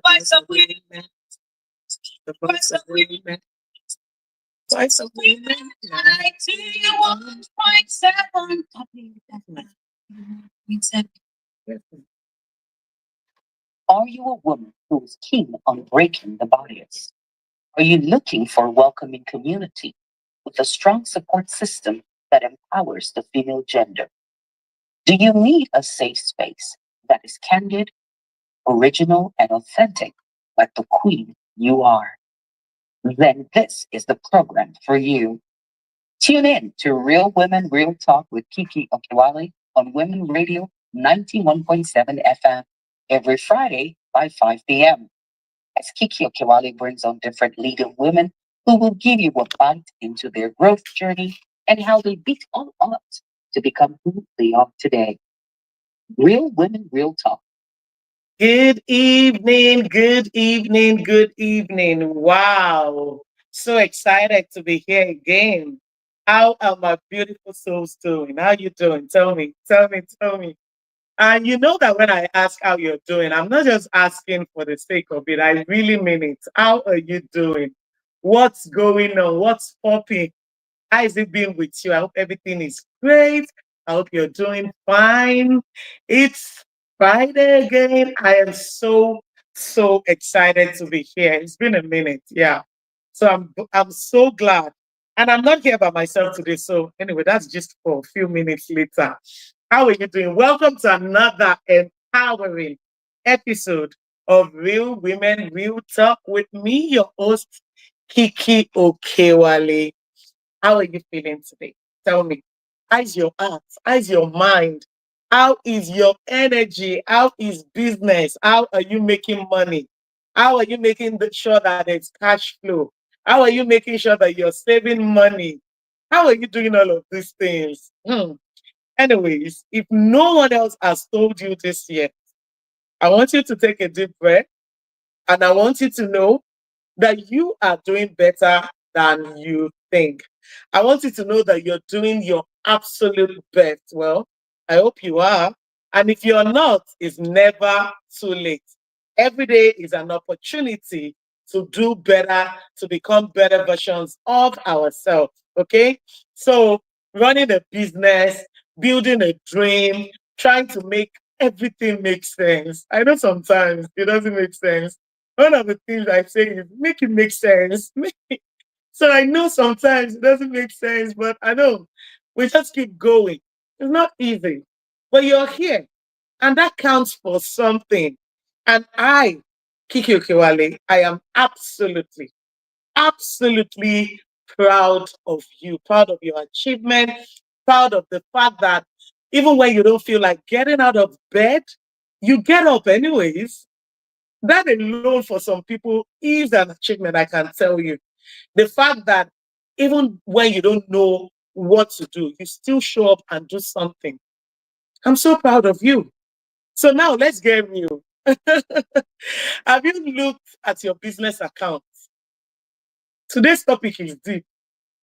Voice of women, the voice of women, voice of women, 91.7. Are you a woman who is keen on breaking the barriers? Are you looking for a welcoming community with a strong support system that empowers the female gender? Do you need a safe space that is candid, original, and authentic, like the queen you are? Then this is the program for you. Tune in to Real Women, Real Talk with Kiki Okewale on Women Radio 91.7 FM every Friday by 5 p.m. As Kiki Okewale brings on different leading women who will give you a bite into their growth journey and how they beat all odds to become who they are today. Real Women, Real Talk. Good evening, good evening, good evening. Wow. So excited to be here again. How are my beautiful souls doing? How you doing? Tell me, tell me, tell me. And you know that when I ask how you're doing, I'm not just asking for the sake of it. I really mean it. How are you doing? What's going on? What's popping? How is it been with you? I hope everything is great. I hope you're doing fine. It's Friday again. I am so excited to be here. It's been a minute. Yeah. So I'm so glad. And I'm not here by myself today. So anyway, that's just for a few minutes later. How are you doing? Welcome to another empowering episode of Real Women, Real Talk with me, your host, Kiki Okewale. How are you feeling today? Tell me. How's your heart? How's your mind? How is your energy? How is business? How are you making money? How are you making sure that there's cash flow? How are you making sure that you're saving money? How are you doing all of these things? Anyways, if no one else has told you this yet, I want you to take a deep breath and I want you to know that you are doing better than you think. I want you to know that you're doing your absolute best. Well, I hope you are. And if you're not, it's never too late. Every day is an opportunity to do better, to become better versions of ourselves. Okay? So, running a business, building a dream, trying to make everything make sense. I know sometimes it doesn't make sense. One of the things I say is make it make sense. So I know sometimes it doesn't make sense, but I know we just keep going. It's not easy, but you're here, and that counts for something. And I, Kiki Okewale, I am absolutely proud of you, proud of your achievement, proud of the fact that even when you don't feel like getting out of bed, you get up anyways. That alone for some people is an achievement, I can tell you. The fact that even when you don't know what to do, you still show up and do something. I'm so proud of you. So now let's get real. Have you looked at your business account? Today's topic is deep.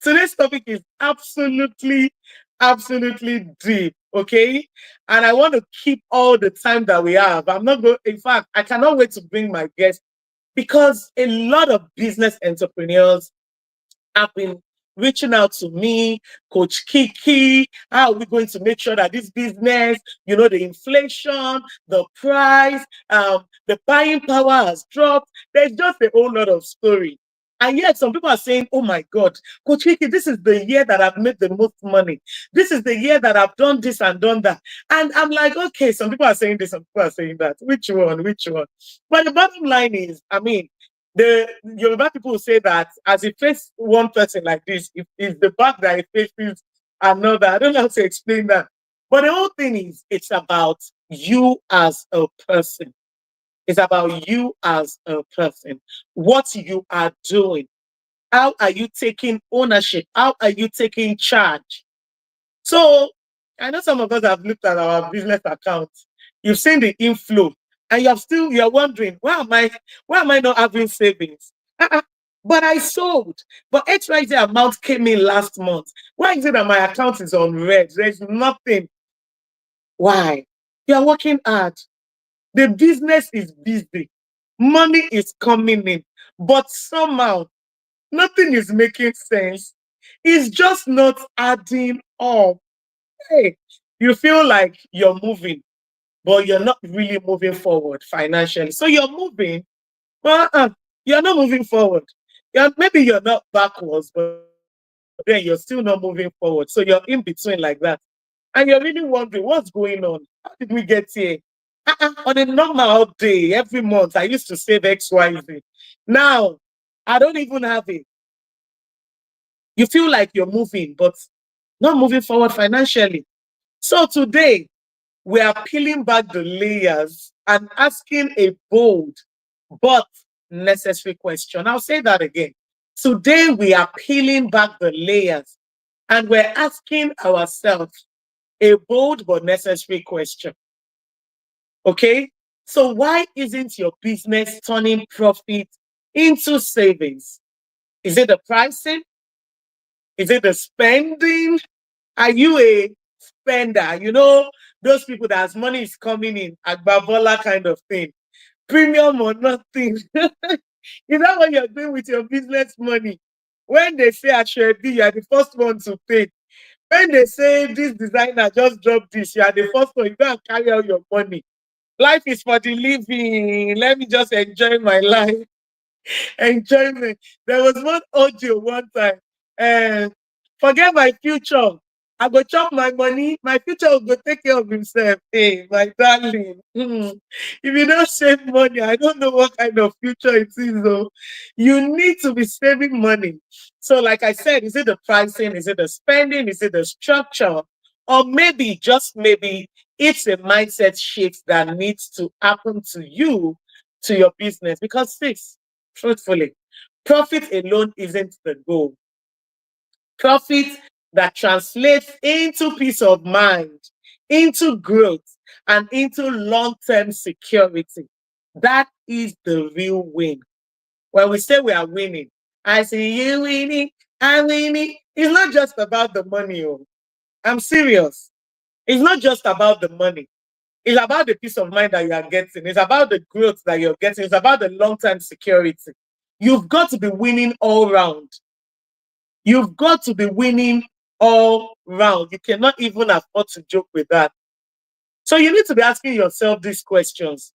Today's topic is absolutely deep. Okay. And I want to keep all the time that we have. I'm not going, in fact, I cannot wait to bring my guest because a lot of business entrepreneurs have been reaching out to me, Coach Kiki. How are we going to make sure that this business, the inflation, the price, the buying power has dropped? There's just a whole lot of story. And yet some people are saying, oh my God, Coach Kiki, this is the year that I've made the most money. This is the year that I've done this and done that. And I'm like, okay, some people are saying this, some people are saying that. Which one? Which one? But the bottom line is, the Yoruba people will say that as you face one person like this, it's the back that it faces another. I don't know how to explain that. But the whole thing is, it's about you as a person. It's about you as a person. What you are doing. How are you taking ownership? How are you taking charge? So I know some of us have looked at our business accounts. You've seen the inflow, and you're wondering, why am I not having savings? But I sold. But XYZ amount came in last month. Why is it that my account is on red? There's nothing. Why? You're working hard. The business is busy. Money is coming in. But somehow, nothing is making sense. It's just not adding up. Hey, you feel like you're moving, but you're not really moving forward financially. So you're moving, but you're not moving forward. Maybe you're not backwards, but then you're still not moving forward. So you're in between like that. And you're really wondering what's going on. How did we get here? On a normal day, every month, I used to save XYZ. Now, I don't even have it. You feel like you're moving, but not moving forward financially. So today, we are peeling back the layers and asking a bold but necessary question. I'll say that again. Today, we are peeling back the layers and we're asking ourselves a bold but necessary question. Okay? So, why isn't your business turning profit into savings? Is it the pricing? Is it the spending? Are you a spender? You know, those people that as money is coming in, Agbabola kind of thing, premium or nothing. Is that what you're doing with your business money? When they say I should be, you're the first one to pay. When they say this designer just dropped this, you are the first one. You go and carry out your money. Life is for the living. Let me just enjoy my life. Enjoyment. There was one audio one time. And forget my future. I go chop my money. My future will go take care of himself. Hey, my darling. If you don't save money, I don't know what kind of future it is, though. You need to be saving money. So, like I said, is it the pricing? Is it the spending? Is it the structure? Or maybe, just maybe, it's a mindset shift that needs to happen to you, to your business. Because, this, truthfully, profit alone isn't the goal. Profit that translates into peace of mind, into growth, and into long term security. That is the real win. When we say we are winning, I see you winning, I'm winning. It's not just about the money. Oh. I'm serious. It's not just about the money. It's about the peace of mind that you are getting. It's about the growth that you're getting. It's about the long term security. You've got to be winning all round. You've got to be winning all round. You cannot even afford to joke with that. So you need to be asking yourself these questions.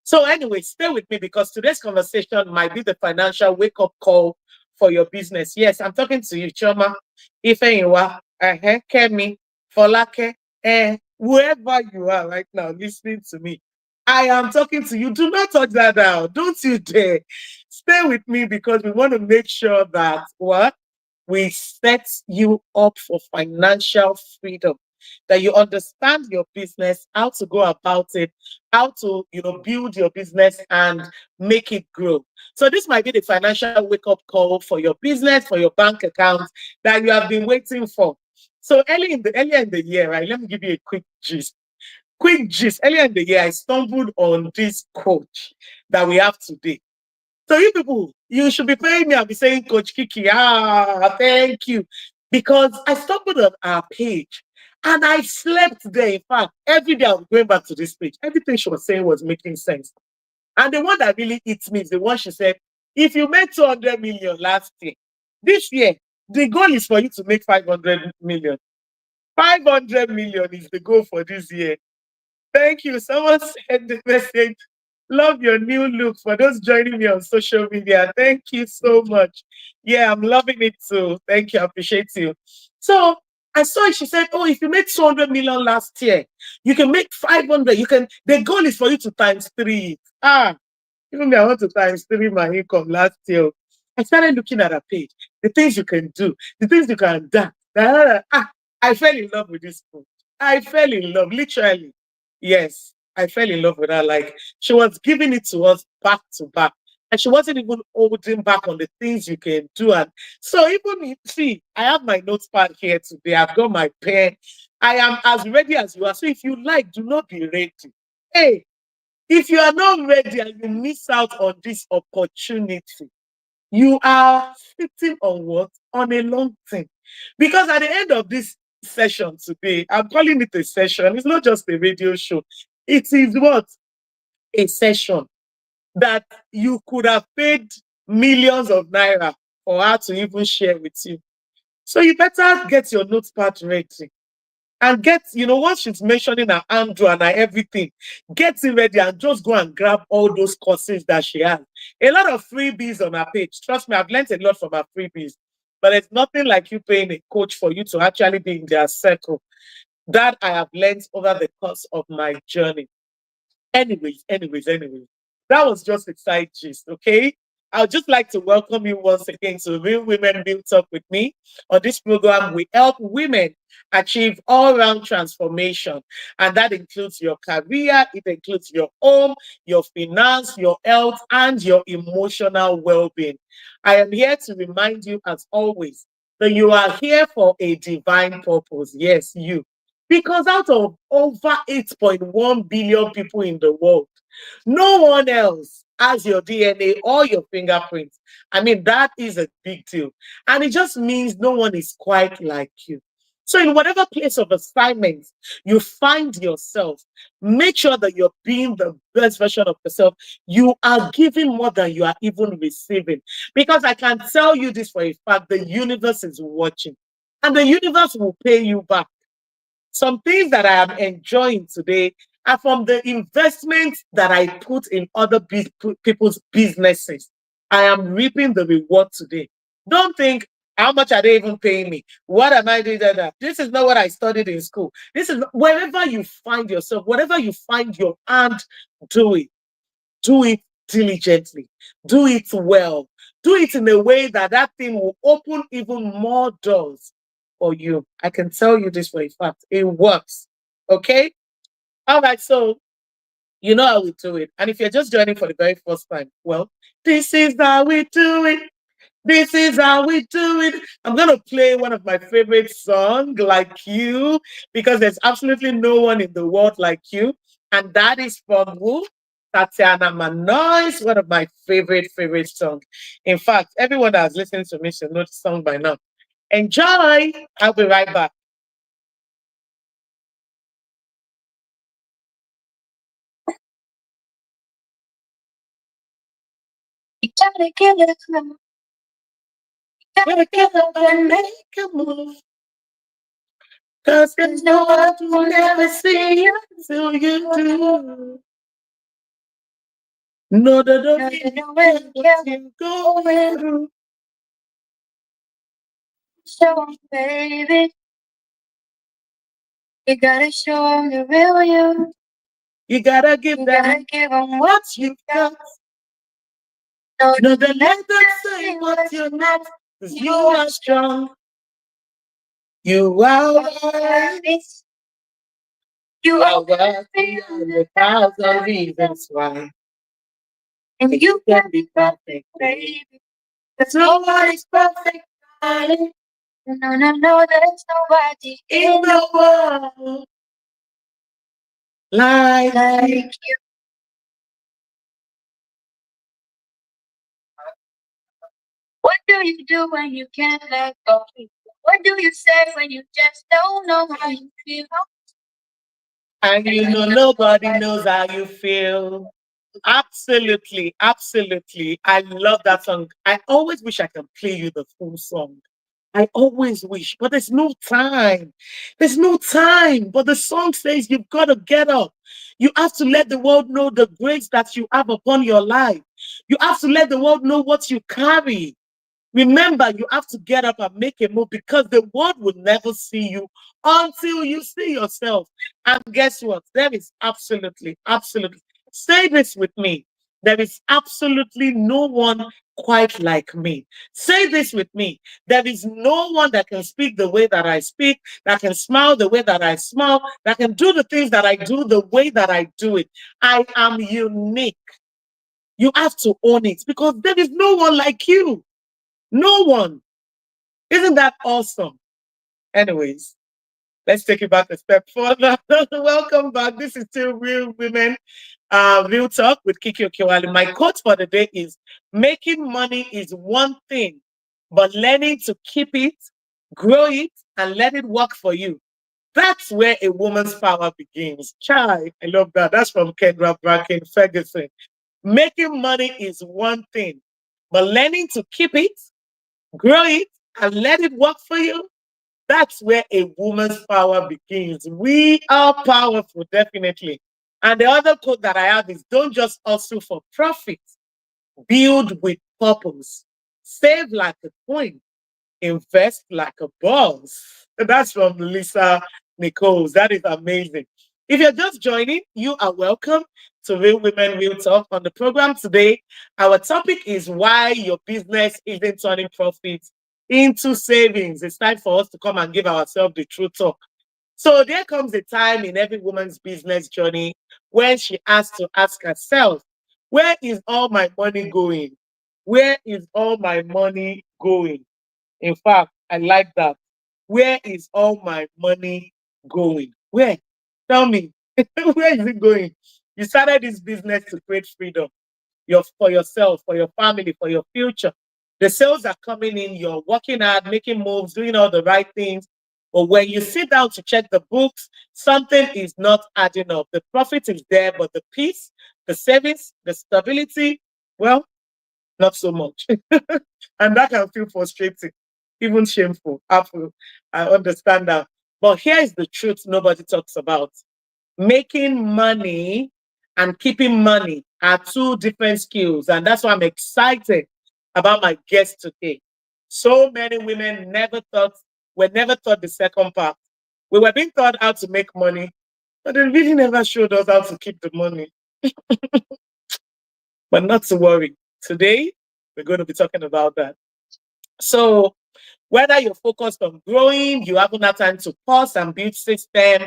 So, anyway, stay with me because today's conversation might be the financial wake up call for your business. Yes, I'm talking to you, Choma, Ifeyiwa, Kemi, Folake, whoever you are right now listening to me. I am talking to you. Do not touch that out. Don't you dare. Stay with me because we want to make sure that what? We set you up for financial freedom, that you understand your business, how to go about it, how to build your business and make it grow. So this might be the financial wake up call for your business, for your bank account that you have been waiting for. So earlier in the year, right? Let me give you a quick gist. Quick gist. Earlier in the year, I stumbled on this coach that we have today. So you people, you should be paying me. I'll be saying, Coach Kiki, thank you. Because I stumbled on our page and I slept there. In fact, every day I was going back to this page. Everything she was saying was making sense. And the one that really hits me is the one she said, if you made 200 million last year, this year, the goal is for you to make 500 million. 500 million is the goal for this year. Thank you. Someone sent the message. Love your new look for those joining me on social media. Thank you so much. Yeah, I'm loving it too. Thank you. I appreciate you. So I saw it. She said, oh, if you made 200 million last year, you can make 500. The goal is for you to times three. Even me, I want to times three my income last year. I started looking at her page, the things you can do, the things you can do. I fell in love with this book. I fell in love, literally. Yes, I fell in love with her. Like she was giving it to us back to back. And she wasn't even holding back on the things you can do. And so see, I have my notepad here today. I've got my pen. I am as ready as you are. So if you like, do not be ready. Hey, if you are not ready and you miss out on this opportunity, you are sitting on what? On a long thing. Because at the end of this session today, I'm calling it a session. It's not just a radio show. It is what? a session that you could have paid millions of naira for her to even share with you. So you better get your notepad ready and get, once she's mentioning her Andrew and her everything, get it ready and just go and grab all those courses that she has. A lot of freebies on her page. Trust me, I've learned a lot from her freebies. But it's nothing like you paying a coach for you to actually be in their circle. That I have learned over the course of my journey. Anyways. That was just a side gist, okay? I would just like to welcome you once again to Real Women Built Up with me. On this program, we help women achieve all-round transformation. And that includes your career, it includes your home, your finance, your health, and your emotional well-being. I am here to remind you, as always, that you are here for a divine purpose. Yes, you. Because out of over 8.1 billion people in the world, no one else has your DNA or your fingerprints. I mean, that is a big deal. And it just means no one is quite like you. So, in whatever place of assignment you find yourself, make sure that you're being the best version of yourself. You are giving more than you are even receiving. Because I can tell you this for a fact, the universe is watching, and the universe will pay you back. Some things that I am enjoying today are from the investments that I put in other people's businesses. I am reaping the reward today. Don't think, how much are they even paying me? What am I doing? This is not what I studied in school. This is wherever you find yourself, whatever you find your hand doing, do it diligently, do it well, do it in a way that that thing will open even more doors for you. I can tell you this for a fact. It works. Okay? All right. So, you know how we do it. And if you're just joining for the very first time, well, this is how we do it. This is how we do it. I'm going to play one of my favorite songs, Like You, because there's absolutely no one in the world like you. And that is from who? Tatiana Manoy's, one of my favorite songs. In fact, everyone that has listened to me should know the song by now. Enjoy. I'll be right back. You gotta give it a move. You gotta give it and make a move. Cause there's no one will never see you till you do. No, they don't know care when what you're you're going through. so baby. You gotta show 'em the real you. You gotta give You them gotta give 'em what what you you got. got. No, No, they let them them say say what what you're you not. got. Cause You you are are strong. You are worthy. wise. You You are are worthy worthy and a thousand reasons why. and And you you can can be be perfect, perfect, baby. baby. Cause Cause no one is perfect, darling, no, there's nobody in the world like like you. you. What do you do when you can't let go? What do you say when you just don't know how you feel? And you know nobody knows how you feel. Absolutely. I love that song. I always wish I can play you the full song. I always wish, but there's no time. There's no time. But the song says you've got to get up. You have to let the world know the grace that you have upon your life. You have to let the world know what you carry. Remember, you have to get up and make a move because the world will never see you until you see yourself. And guess what? There is absolutely, say this with me. There is absolutely no one quite like me. Say this with me. There is no one that can speak the way that I speak, that can smile the way that I smile, that can do the things that I do the way that I do it. I am unique. You have to own it because there is no one like you. No one. Isn't that awesome? Anyways, let's take it back a step further. Welcome back. This is still Real Women, Real Talk with Kiki Okewale. My quote for the day is making money is one thing, but learning to keep it, grow it, and let it work for you That's where a woman's power begins. Chai, I love that. That's from Kendra Bracken Ferguson. Making money is one thing, but learning to keep it, grow it, and let it work for you, that's where a woman's power begins. We are powerful, definitely. And the other quote that I have is don't just hustle for profit, build with purpose, save like a coin, invest like a boss. That's from Lisa Nichols. That is amazing. If you're just joining, you are welcome to Real Women Real Talk. On the program today, our topic is why your business isn't turning profits into savings. It's time for us to come and give ourselves the true talk. So there comes a time in every woman's business journey when she has to ask herself, where is all my money going? Where is all my money going? In fact, I like that. Where is all my money going? Where? Tell me, where is it going? You started this business to create freedom for yourself, for your family, for your future. The sales are coming in, you're working hard, making moves, doing all the right things. But when you sit down to check the books, something is not adding up. The profit is there, but the peace, the savings, the stability, well, not so much. And that can feel frustrating, even shameful. I understand that. But here is the truth nobody talks about. Making money and keeping money are two different skills. And that's why I'm excited about my guest today. So many women never taught the second part. We were being taught how to make money, but they really never showed us how to keep the money. But not to worry. Today, we're going to be talking about that. So, whether you're focused on growing, you haven't had time to pause and build system,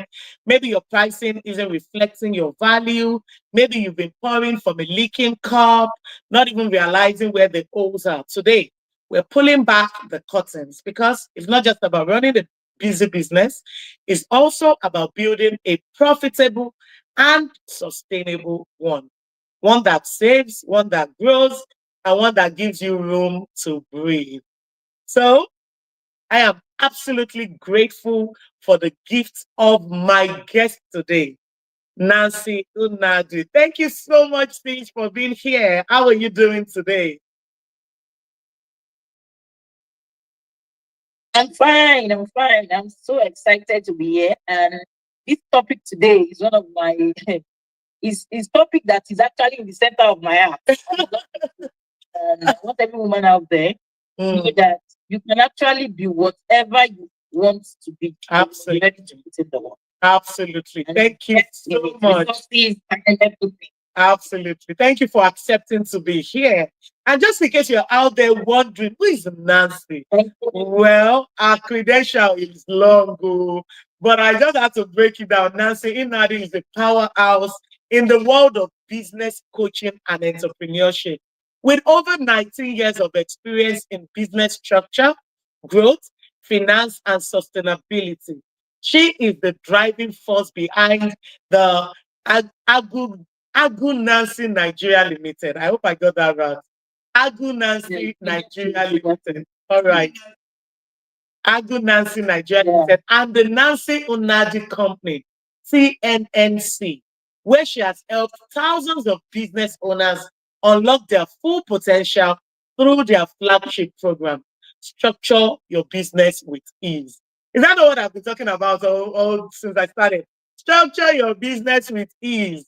maybe your pricing isn't reflecting your value, maybe you've been pouring from a leaking cup, not even realizing where the holes are. Today, we're pulling back the curtains because it's not just about running a busy business, it's also about building a profitable and sustainable one. One that saves, one that grows, and one that gives you room to breathe. So, I am absolutely grateful for the gift of my guest today, Nancy Unadu. Thank you so much, Steve, for being here. How are you doing today? I'm fine. I'm fine. I'm so excited to be here. And this topic today is one of my is topic that is actually in the center of my heart. And I want every woman out there to know Mm, that you can actually be whatever you want to be. You're ready absolutely. to put in the work. Absolutely. And Thank you invest in so it. much. Resources and everything. Absolutely. Thank you for accepting to be here. And just in case you're out there wondering, who is Nancy? Thank you. Well, our credential is long, but I just had to break it down. Nancy Inadi is a powerhouse in the world of business coaching and entrepreneurship. With over 19 years of experience in business structure, growth, finance, and sustainability, she is the driving force behind the Agu Nancy Nigeria Limited. I hope I got that right. Agu Nancy Nigeria Limited. All right. Agu Nancy Nigeria Limited and the Nancy Unadi Company, CNNC, where she has helped thousands of business owners unlock their full potential through their flagship program, Structure Your Business with Ease. Is that not what I've been talking about all since I started? Structure your business with ease.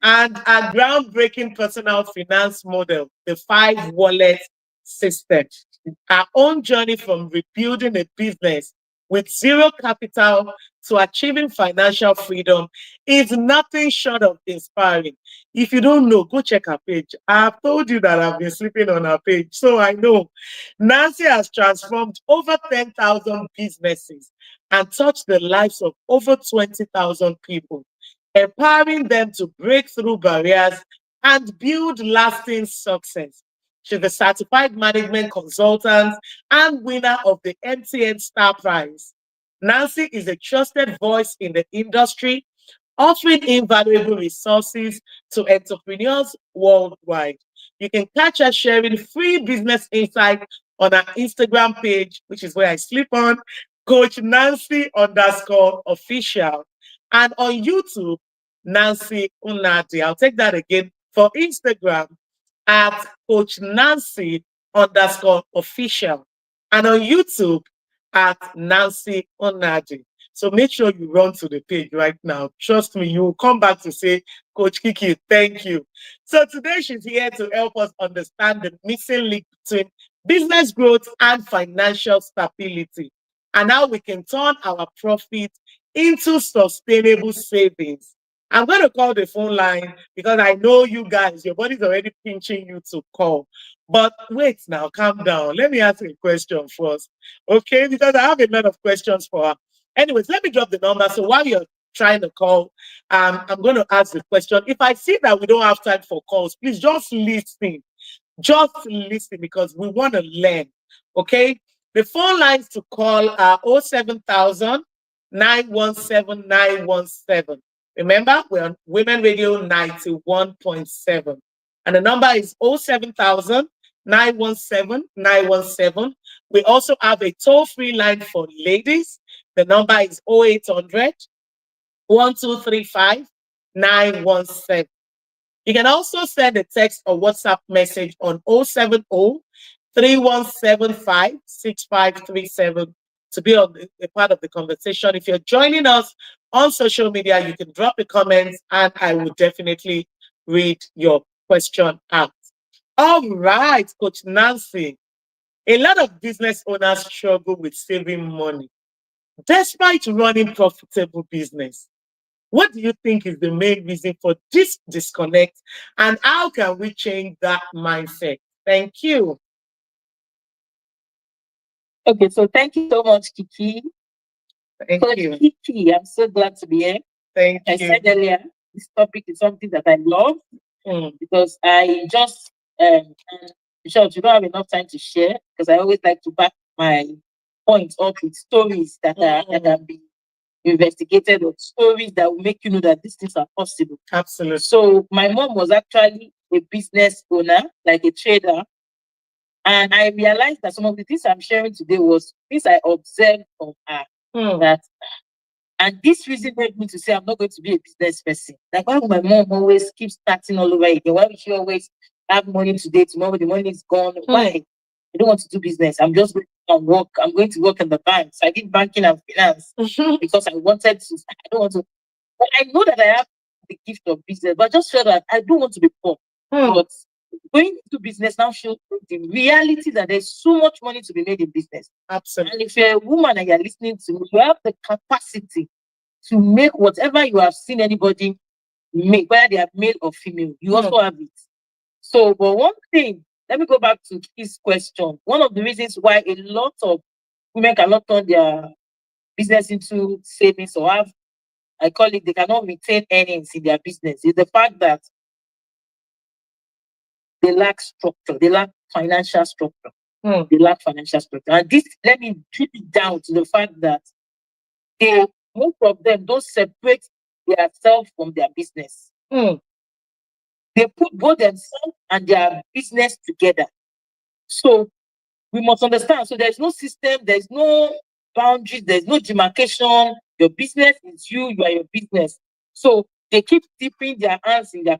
And a groundbreaking personal finance model, the five wallet system. Our own journey from rebuilding a business with zero capital to achieving financial freedom is nothing short of inspiring. If you don't know, go check her page. I've told you that I've been sleeping on her page, so I know. Nancy has transformed over 10,000 businesses and touched the lives of over 20,000 people, empowering them to break through barriers and build lasting success. She's a certified management consultant and winner of the MTN Star Prize. Nancy is a trusted voice in the industry, offering invaluable resources to entrepreneurs worldwide. You can catch her sharing free business insight on her Instagram page, which is where I sleep on, Coach Nancy underscore official. And on YouTube, Nancy Unadi. I'll take that again. For Instagram, at Coach Nancy underscore official. And on YouTube, at Nancy Unadi. So make sure you run to the page right now. Trust me, you will come back to say, Coach Kiki, thank you. So today she's here to help us understand the missing link between business growth and financial stability, and how we can turn our profit into sustainable savings. I'm going to call the phone line because I know you guys, your body's already pinching you to call. But wait now, calm down. Let me ask you a question first. Okay, because I have a lot of questions for her. Anyways, let me drop the number. So while you're trying to call, I'm going to ask the question. If I see that we don't have time for calls, please just listen. Just listen because we want to learn. Okay. The phone lines to call are 07000 Remember, we're on Women Radio 91.7. And the number is 07000 We also have a toll free line for ladies. The number is 0800 1235 917. You can also send a text or WhatsApp message on 070 to be on a part of the conversation. If you're joining us on social media, you can drop a comment and I will definitely read your question out. All right, Coach Nancy. A lot of business owners struggle with saving money despite running profitable business. What do you think is the main reason for this disconnect, and how can we change that mindset? Thank you. Okay, so thank you so much, Kiki. Thank Coach you. Kiki, I'm so glad to be here. Thank I you. said earlier, this topic is something that I love because I just, in short, you don't have enough time to share because I always like to back my points up with stories that can be investigated, or stories that will make you know that these things are possible. Absolutely. So my mom was actually a business owner, like a trader. And I realized that some of the things I'm sharing today was things I observed from her. That, and this reason made me to say I'm not going to be a business person. Like, why would my mom always keep starting all over again? Why would she always have money today, tomorrow the money is gone? Why? I don't want to do business. I'm just going to work. I'm going to work in the bank. So I did banking and finance because I wanted to. I don't want to. But I know that I have the gift of business, but I just felt that I don't want to be poor. But going into business now shows the reality that there's so much money to be made in business. Absolutely. And if you're a woman and you're listening to me, you have the capacity to make whatever you have seen anybody make, whether they are male or female, you also have it. So, but one thing, let me go back to his question. One of the reasons why a lot of women cannot turn their business into savings, or have, I call it, they cannot retain earnings in their business, is the fact that they lack structure, they lack financial structure. They lack financial structure. And this, let me drip it down to the fact that they, most of them don't separate their self from their business. They put both themselves and their business together. So we must understand. So there's no system, there's no boundaries, there's no demarcation. Your business is you, you are your business. So they keep dipping their hands in their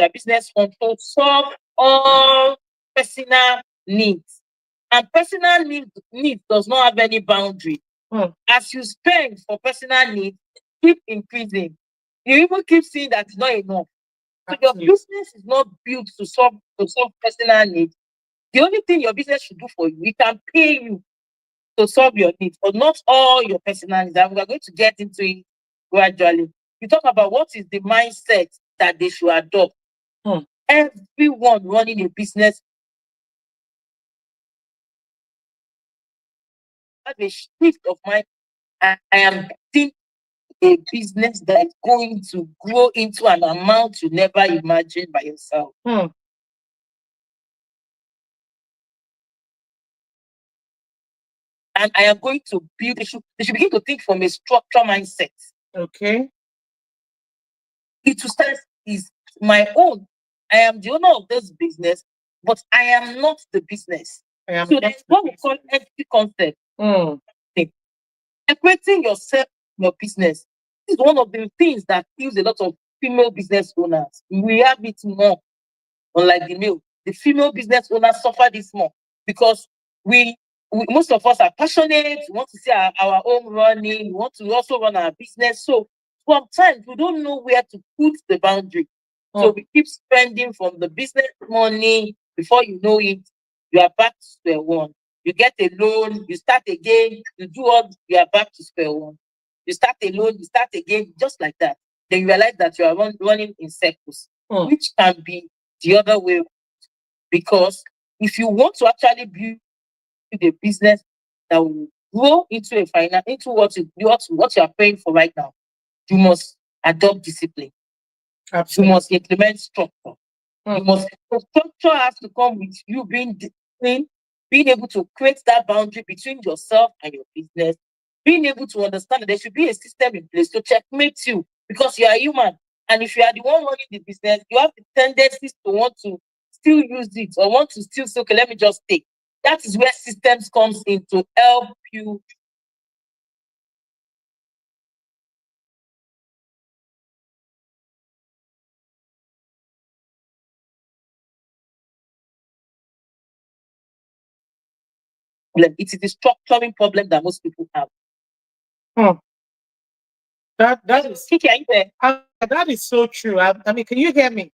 business fund to solve all personal needs. And personal needs does not have any boundary. As you spend for personal needs, keep increasing. You even keep seeing that it's not enough. So your business is not built to solve personal needs. The only thing your business should do for you, it can pay you to solve your needs, but not all your personal needs. And we are going to get into it gradually. We talk about what is the mindset that they should adopt. Everyone running a business have a shift of mind. I am building a business that is going to grow into an amount you never imagined by yourself. And I am going to build, they should begin to think from a structure mindset. Okay. It will start is my own. I am the owner of this business, but I am not the business. So that's what we call empty concept. Separating yourself from your business is one of the things that kills a lot of female business owners. We have it more, unlike the male. The female business owners suffer this more because we, most of us are passionate. We want to see our own running. We want to also run our business. So sometimes we don't know where to put the boundary. So we keep spending from the business money. Before you know it, you are back to square one. You get a loan, you start again, you do all, you are back to square one. You start a loan, you start again, just like that. Then you realize that you are running in circles, which can be the other way. Because if you want to actually build a business that will grow into a finance, into what you are paying for right now, you must adopt discipline. Absolutely. You must implement structure. You must, so structure has to come with you being disciplined, being able to create that boundary between yourself and your business, being able to understand that there should be a system in place to checkmate you because you are human. And if you are the one running the business, you have the tendencies to want to still use it or want to still say, okay, let me just take. That is where systems comes in to help you. It is the structuring problem that most people have. That is Kiki, are you there? that is so true. I mean, can you hear me?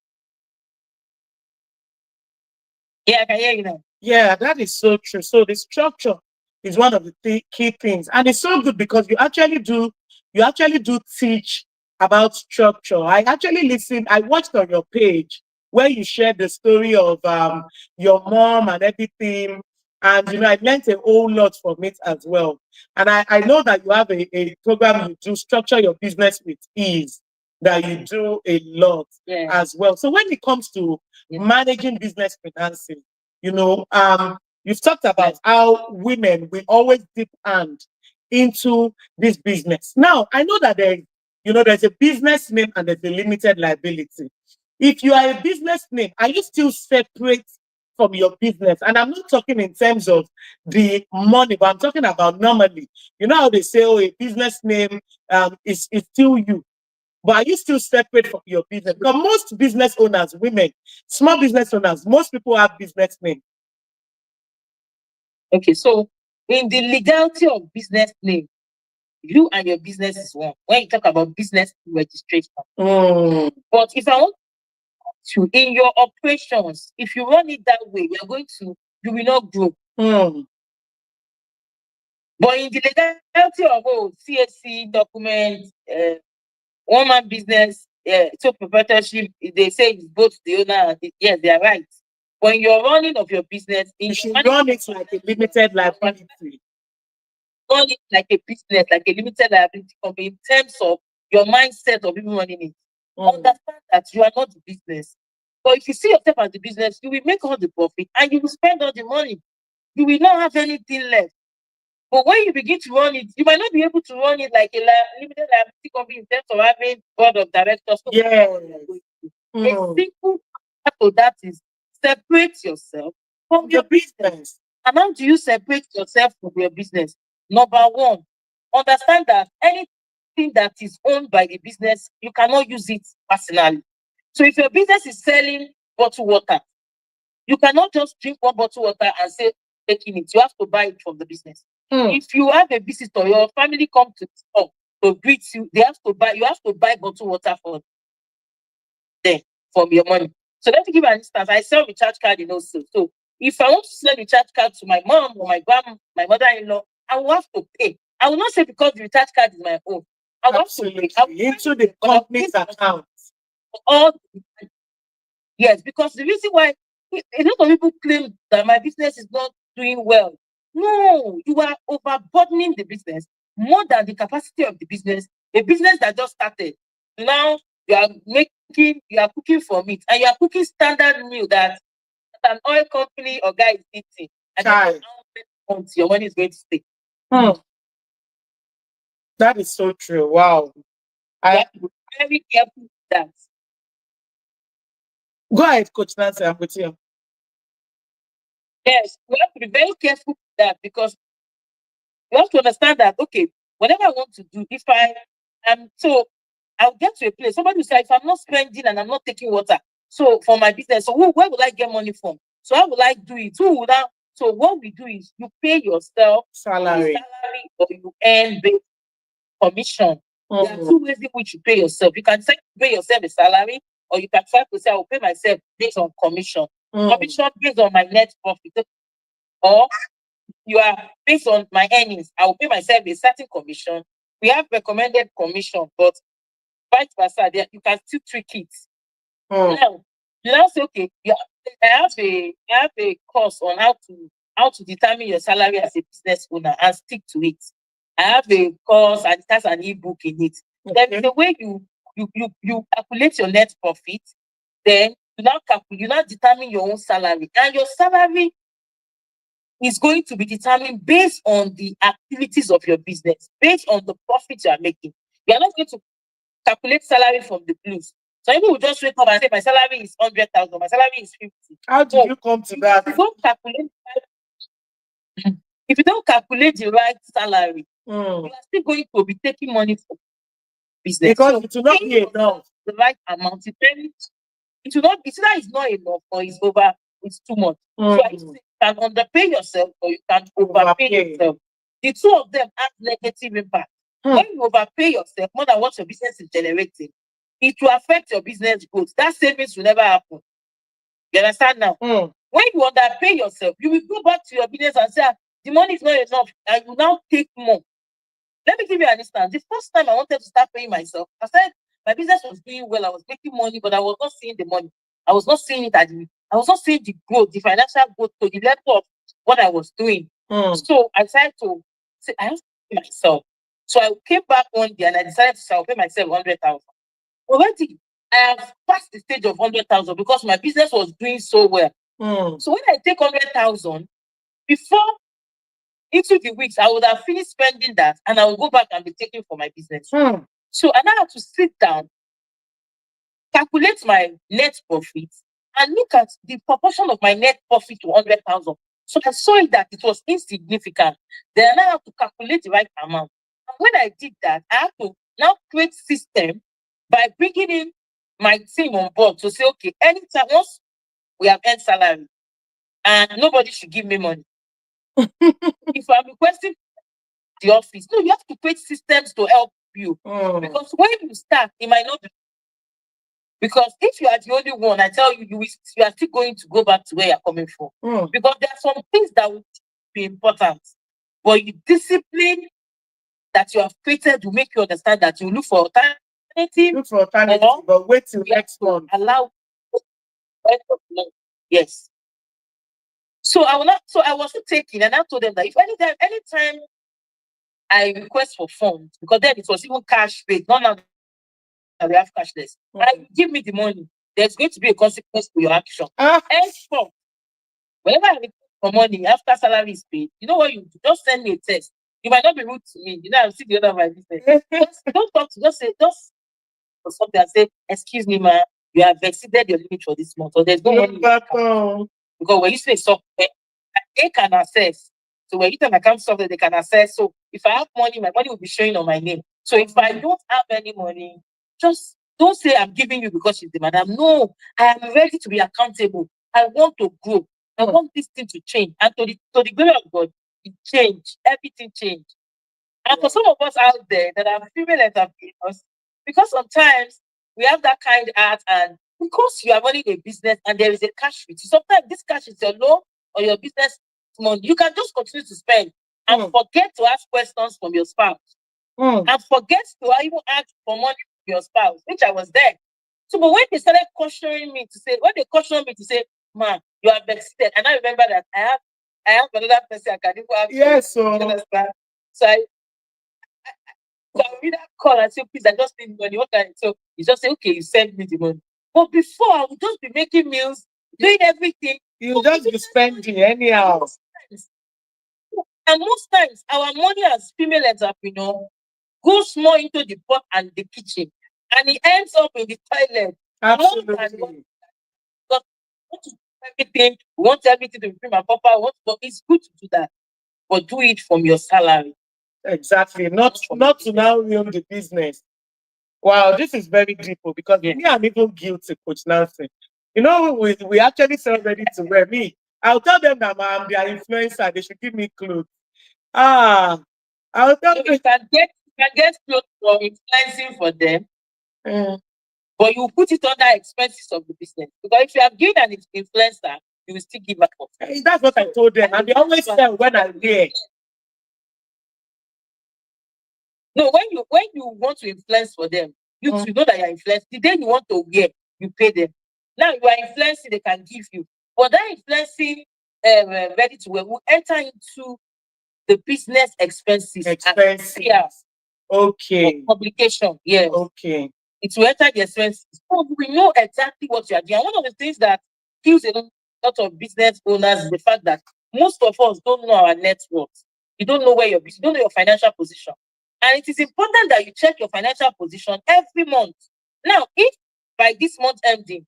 Yeah, I can hear you now. Yeah, that is so true. So the structure is one of the key things, and it's so good because you actually do teach about structure. I actually listened. I watched on your page where you shared the story of your mom and everything, and I learned a whole lot from it as well. And I know that you have a program you do structure your business with ease that you do a lot as well. So when it comes to managing business financing, you've talked about how women will always dip hand into this business. Now, I know that there's a business name and there's a limited liability. If you are a business name, are you still separate from your business? And I'm not talking in terms of the money, but I'm talking about normally. You know how they say, oh, a business name is still you. But are you still separate from your business? Because most business owners, women, small business owners, most people have business name. Okay, so in the legality of business name, you and your business is one. When you talk about business registration. But if I want to, in your operations, if you run it that way, you will not grow. But in the legality of CSC document, one man business, so proprietorship, they say it's both the owner and yes, they are right. When you're running of your business, you should run it like a limited liability. Run it like a business, like a limited liability company in terms of your mindset of even running it. Understand that you are not the business. But if you see yourself as the business, you will make all the profit and you will spend all the money. You will not have anything left. But when you begin to run it, you might not be able to run it like a limited liability company in terms of having board of directors. So a simple part of that is separate yourself from your business. And how do you separate yourself from your business? Number one, understand that anything that is owned by the business, you cannot use it personally. So if your business is selling bottled water, you cannot just drink one bottle water and say taking it. You have to buy it from the business. If you have a visitor, your family come to the store to greet you, you have to buy bottled water for them from your money. So let me give you an instance. I sell recharge card in also. So if I want to sell recharge card to my mom or my mother-in-law, I will have to pay. I will not say because the recharge card is my own. I will have to pay. Into the company's account. All yes, because the reason why a lot of people claim that my business is not doing well. No, you are overburdening the business more than the capacity of the business. A business that just started. Now you are cooking for meat, and you are cooking standard meal that an oil company or guy is eating. And then your money is going to stay. That is so true. Wow. I have to be very careful with that. Go ahead, Coach Nancy, I'm with you. Yes, we have to be very careful with that because you have to understand that, okay, whatever I want to do, if I am so I'll get to a place. Somebody will say, if I'm not spending and I'm not taking water, so for my business, so where will I get money from? So how will I do it? Who will that? So what we do is you pay yourself a Salary. salary or you earn based commission. There are two ways in which you pay yourself. You can say pay yourself a salary, or you can try to say I will pay myself based on commission. Commission based on my net profit, or you are based on my earnings. I will pay myself a certain commission. We have recommended commission, but vice versa, you can still tweak it. Now, you now say, okay, I have a course on how to determine your salary as a business owner and stick to it. I have a course and it has an ebook in it. There is a way you calculate your net profit, then you now determine your own salary. And your salary is going to be determined based on the activities of your business, based on the profit you are making. You are not going to calculate salary from the blues. So people will just wake up and say, my salary is 100,000, my salary is 50. How did you come to that? If you don't calculate the right salary, you are still going to be taking money from business. Because it will not be enough. The right amount. It will not, it's not enough or it's over, it's too much. So I used to say you can underpay yourself or you can overpay yourself. The two of them have negative impact. When you overpay yourself more than what your business is generating, it will affect your business growth. That savings will never happen. You understand now? When you underpay yourself, you will go back to your business and say, the money is not enough, and you now take more. Let me give you an instance. The first time I wanted to start paying myself, I said my business was doing well. I was making money, but I was not seeing the money. I was not seeing it I was not seeing the growth, the financial growth to the level of what I was doing. So I decided to say, I have to pay myself. So I came back one day and I decided to say, I'll pay myself 100,000. Already, I have passed the stage of 100,000 because my business was doing so well. So when I take 100,000, before into the weeks, I would have finished spending that and I will go back and be taking for my business. So I now have to sit down, calculate my net profit, and look at the proportion of my net profit to 100,000. So I saw it that it was insignificant. Then I now have to calculate the right amount. And when I did that, I have to now create system by bringing in my team on board to say, okay, anytime once we have earned salary, and nobody should give me money. If I'm requesting the office, no, you have to create systems to help you. Because when you start, it might not be. Because if you are the only one, I tell you, you are still going to go back to where you're coming from. Because there are some things that will be important. But you discipline that you have created will make you understand that you look for alternative. Look for alternative, but wait till next month. Allow. Yes. So I was still taking, and I told them that if anytime I request for funds, because then it was even cash based, not now that we have cashless. And give me the money, there's going to be a consequence to your action. Henceforth, whenever I request for money after salary is paid, you know what you do? Just send me a text. You might not be rude to me. You know, I'll see the other of my business. Don't talk to just for something and say, excuse me, ma, you have exceeded your limit for this month, or there's no money. Because when you say software, they can access. So when you tell my account software, they can access. So if I have money, my money will be showing on my name. So if I don't have any money, just don't say I'm giving you because she's the madam. No, I am ready to be accountable. I want to grow. I want this thing to change. And to the glory of God, it changed. Everything changed. And for some of us out there that are female entrepreneurs, because sometimes we have that kind of heart, and because you are running a business and there is a cash with you, sometimes this cash is your loan or your business money. You can just continue to spend and forget to ask questions from your spouse. And forget to even ask for money from your spouse, which I was there. So, but when they started cautioning me to say, man, you have exceeded, and I remember that I have another person I can even have. Yes, so I read that call and say, please, I just need money. What can I? So you just say, okay, you send me the money. But before, I would just be making meals, doing everything. You just be spending anyhow. And most times, our money as female entrepreneur goes more into the pot and the kitchen, and it ends up in the toilet. Absolutely. We want everything to be prim and proper. But it's good to do that, but do it from your salary. Exactly. Not Not from the not to business. now ruin the business. Wow, this is very deep because Yeah. me, I'm even guilty, Coach Nancy. You know, we actually sell ready to wear. Me, I'll tell them that I'm their influencer. They should give me clothes. Ah, I'll tell So them. you can get clothes for influencing for them, Mm, but you put it under expenses of the business. Because if you have given an influencer, you will still give back of it. that's what I told them, and they always Everything sell when I wear. No, when you want to influence for them, you Mm, to know that you're influenced. The day you want to wear, you pay them. Now you are influencing, they can give you. But that influencing ready to wear will enter into the business expenses as PR expenses. or Okay. publication. Yes. Okay. It will enter the expenses. So we know exactly what you are doing. And one of the things that kills a lot of business owners is the fact that most of us don't know our net worth. You don't know where you don't know your financial position. And it is important that you check your financial position every month. Now, if by this month ending,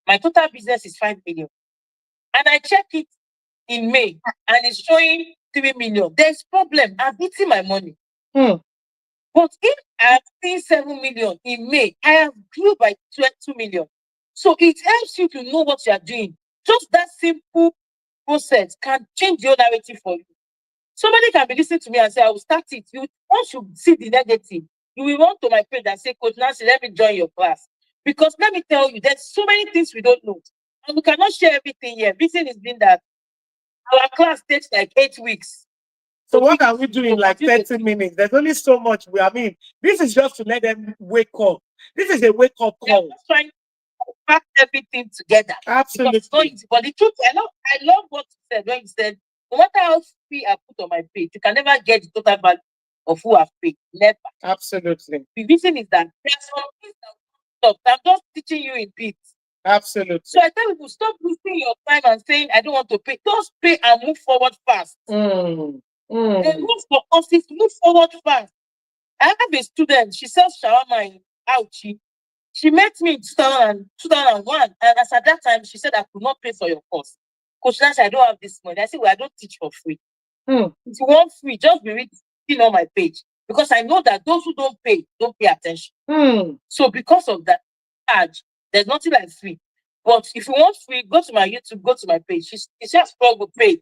my total business is 5 million, and I check it in May and it's showing 3 million, there's problem. I'm eating my money. Hmm. But if I have seen 7 million in May, I have grew by 2 million. So it helps you to know what you are doing. Just that simple process can change your narrative for you. Somebody can be listening to me and say, I will start it. You once you see the negative, you will run to my page and say, Coach Nancy, let me join your class. Because let me tell you, there's so many things we don't know. And we cannot share everything here. Reason is being that our class takes like 8 weeks So to what finish. can we do in So like continue to 30 minutes? There's only so much I mean, this is just to let them wake up. This is a wake up we are call. just trying pack everything together because it's not Absolutely. easy. But the truth, I love what you said when you said, no matter how free I put on my page, you can never get the total value of who I've paid. Never. Absolutely. The reason is that there are some things that will stop. I'm just teaching you in bits. So Absolutely. I tell people, stop wasting your time and saying, I don't want to pay. Just pay and move forward fast. Mm. And Mm. move for office, move forward fast. I have a student, she sells shawarma in Auchi. She met me in 2001, and as at that time, she said, I could not pay for your course. Coach Nancy, I don't have this money. I said, well, I don't teach for free. Mm. If you want free, just be reading on my page. Because I know that those who don't pay attention. Mm. So because of that charge, there's nothing like free. But if you want free, go to my YouTube, go to my page. She has struggle page.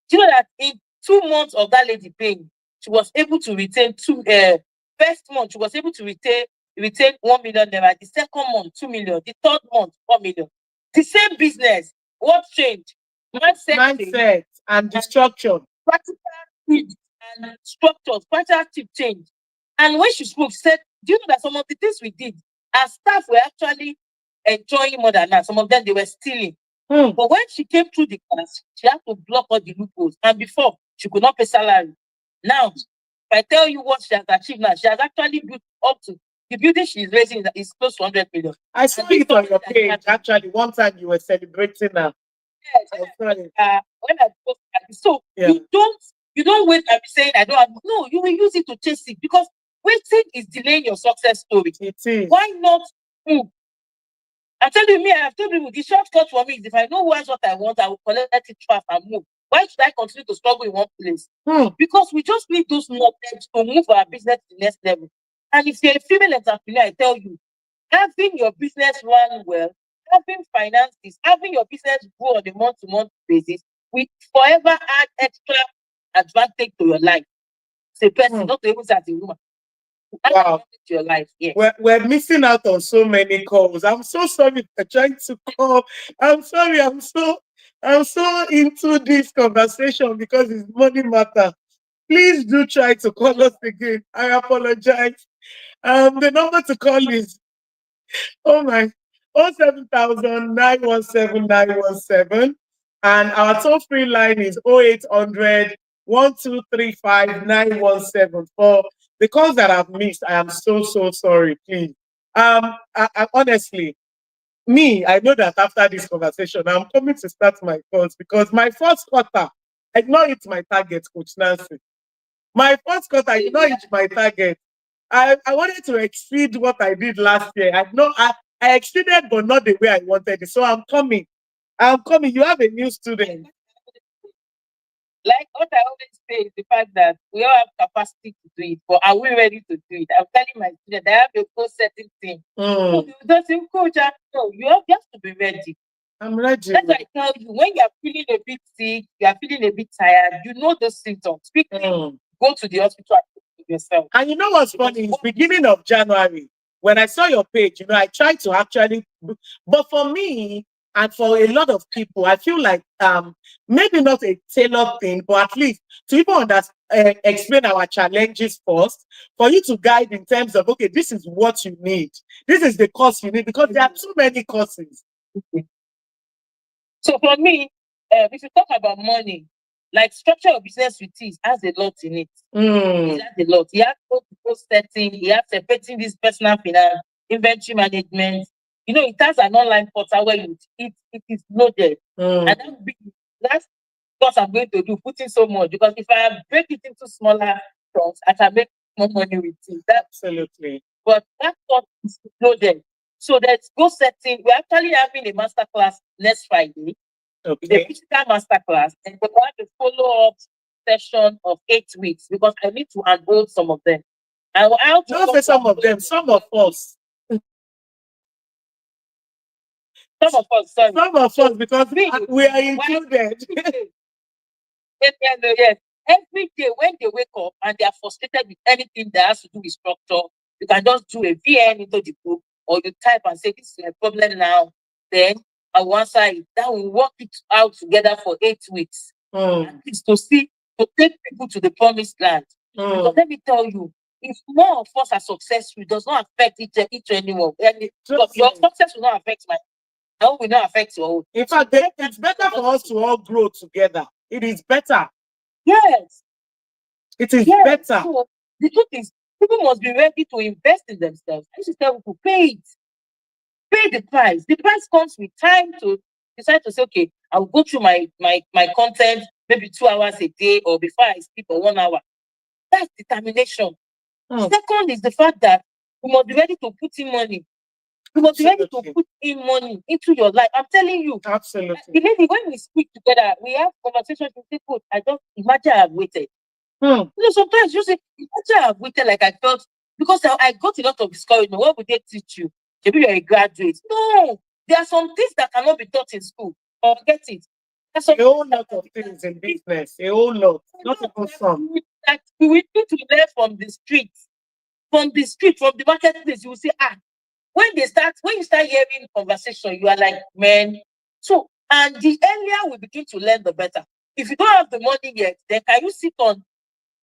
Do you know that in 2 months of that lady paying, she was able to retain first month, she was able to retain 1 million naira, the second month, 2 million, the third month, 4 million. The same business. What changed? Mindset change Mindset and and destruction. practical tips and structures, practical tip change. And when she spoke, she said, do you know that some of the things we did, our staff were actually enjoying more than us. Some of them they were stealing. Mm. But when she came through the class, she had to block all the loopholes. And before, she could not pay salary. Now, if I tell you what she has achieved now, she has actually built up to the building she is raising is close to 100 million. I saw And the it on story your that she page. had Actually, one time you were celebrating her. yes, I saw it. when I post like this. So Yeah, you don't wait and be saying I don't have no, you will use it to chase it because waiting is delaying your success story. it is. Why not move? I'm telling me, I have told people the shortcut for me is if I know what's what I want, I will collect it fast and move. Why should I continue to struggle in one place? Mm. Because we just need those knowledge to move our business to the next level. And if you're a female entrepreneur, I tell you, having your business run well, having finances, having your business grow on a month-to-month basis will forever add extra advantage to your life. As a person, Mm. not even as a woman, add Wow. advantage to your life. Yes. We're missing out on so many calls. I'm so sorry for trying to call. I'm sorry. I'm so into this conversation because it's money matter. Please do try to call us again. I apologize. The number to call is oh my 07000 and our toll free line is 0800 1235 917. For the calls that I've missed, I am so sorry. Please, honestly, I know that after this conversation, I'm coming to start my calls because my first quarter, I did not hit my target, Coach Nancy. My first quarter, I did not hit my target. I wanted to exceed what I did last year. I exceeded, but not the way I wanted it. So I'm coming. I'm coming. You have a new student. Like what I always say is the fact that we all have capacity to do it, but are we ready to do it? I'm telling my students, I have a goal setting thing. So Mm, you don't say, coach, no, you have to be ready. I'm ready. That's why I tell you, when you are feeling a bit sick, you are feeling a bit tired, you know those symptoms. Quickly Mm. go to the hospital and take yourself. And you know what's Because funny is what beginning of January, when I saw your page, I tried to actually, but for me and for a lot of people, I feel like maybe not a tailored thing, but at least to even explain our challenges first, for you to guide in terms of, okay, this is what you need, this is the course you need, because there are too many courses. So for me, if you talk about money, like structure of business with it has a lot in it. It Mm, has a lot. You have goal setting, you have separating this personal finance, inventory management. It has an online portal where it is loaded. And mm, that would be that's what I'm going to do, putting so much. Because if I break it into smaller chunks, I can make more money with it. absolutely. But that course is loaded. So there's goal setting. We're actually having a master class next Friday. It's a Okay. physical masterclass, and we're going to follow up session of 8 weeks because I need to unload some of them. And how to Don't say some of them, some of us. some of us, sorry. Some of So us, because me, we are why included. yes, every day when they wake up and they are frustrated with anything that has to do with structure, you can just do a VN into the book or you type and say this is my problem now. Then I will answer it. That will work it out together for 8 weeks. At Mm, least to take people to the promised land. Because mm. let me tell you, if more of us are successful, it does not affect each anyone. Trust Your me. success will not affect my own, will not affect your own. In So fact, it's better for us to all grow together. It is better. yes, It is yes. better. So the truth is, people must be ready to invest in themselves. I used to tell people, pay it, pay the price. The price comes with time to decide to say, okay, I will go through my content maybe 2 hours a day or before I sleep for 1 hour. That's determination. Mm, Second is the fact that you must be ready to put in money. You must be ready to absolutely. put in money into your life. I'm telling you, Absolutely. the lady, when we speak together, we have conversations with people. I don't imagine I have waited. Mm, Sometimes you say, imagine I have waited like I felt because I got a lot of discouragement. What would they teach you? Maybe you're a graduate. No, there are some things that cannot be taught in school. Forget it. There are some a whole things that lot of things in business. A whole lot. Not even some. that we need to learn from the streets. From the street, from the marketplace, you will say, when you start hearing conversation, you are like, man. So, and the earlier we begin to learn, the better. If you don't have the money yet, then can you sit on